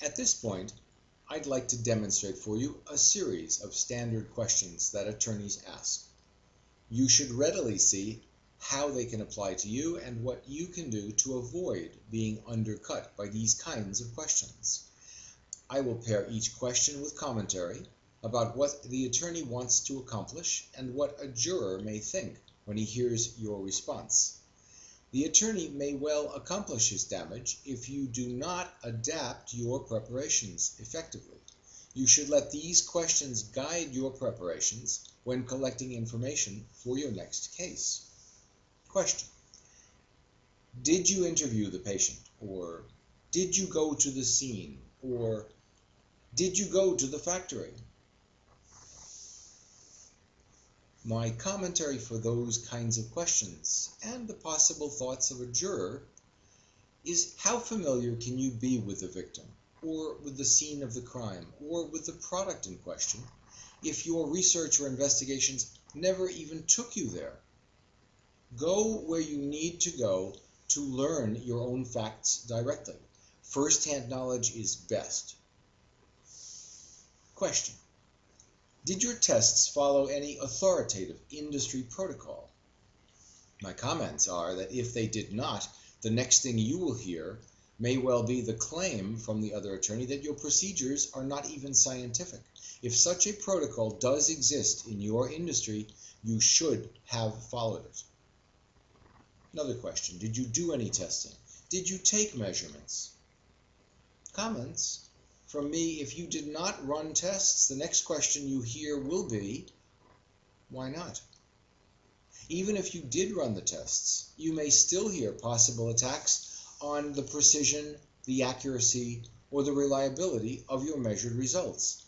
At this point, I'd like to demonstrate for you a series of standard questions that attorneys ask. You should readily see how they can apply to you and what you can do to avoid being undercut by these kinds of questions. I will pair each question with commentary about what the attorney wants to accomplish and what a juror may think when he hears your response. The attorney may well accomplish his damage if you do not adapt your preparations effectively. You should let these questions guide your preparations when collecting information for your next case. Question: did you interview the patient? Or did you go to the scene? Or did you go to the factory? My commentary for those kinds of questions and the possible thoughts of a juror is: how familiar can you be with the victim, or with the scene of the crime, or with the product in question, if your research or investigations never even took you there? Go where you need to go to learn your own facts directly. First-hand knowledge is best. Question: did your tests follow any authoritative industry protocol? My comments are that if they did not, the next thing you will hear may well be the claim from the other attorney that your procedures are not even scientific. If such a protocol does exist in your industry, you should have followed it. Another question: did you do any testing? Did you take measurements? Comments from me: if you did not run tests, the next question you hear will be, why not? Even if you did run the tests, you may still hear possible attacks on the precision, the accuracy, or the reliability of your measured results.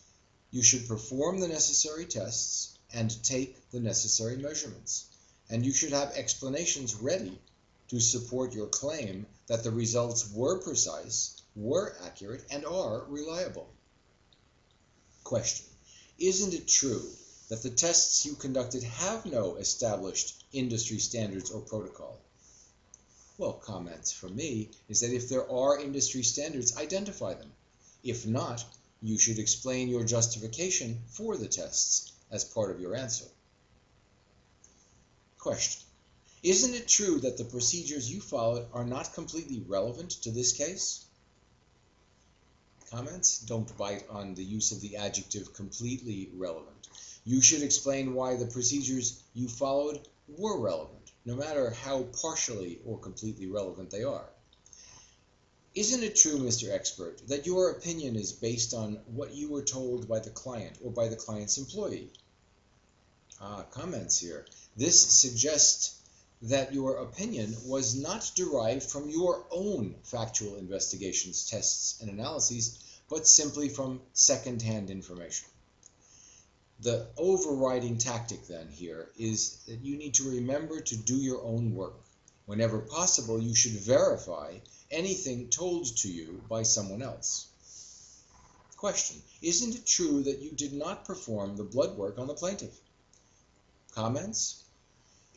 You should perform the necessary tests and take the necessary measurements, and you should have explanations ready to support your claim that the results were precise, were accurate, and are reliable. Question: isn't it true that the tests you conducted have no established industry standards or protocol? Well, comments from me is that if there are industry standards, identify them. If not, you should explain your justification for the tests as part of your answer. Question: isn't it true that the procedures you followed are not completely relevant to this case? Comments: don't bite on the use of the adjective completely relevant. You should explain why the procedures you followed were relevant, no matter how partially or completely relevant they are. Isn't it true, Mr. Expert, that your opinion is based on what you were told by the client or by the client's employee? Comments here. This suggests that your opinion was not derived from your own factual investigations, tests, and analyses, but simply from second-hand information. The overriding tactic then here is that you need to remember to do your own work. Whenever possible, you should verify anything told to you by someone else. Question: isn't it true that you did not perform the blood work on the plaintiff? Comments: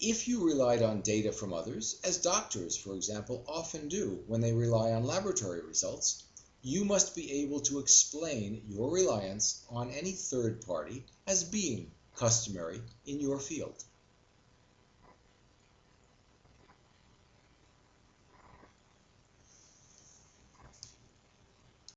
if you relied on data from others, as doctors, for example, often do when they rely on laboratory results, you must be able to explain your reliance on any third party as being customary in your field.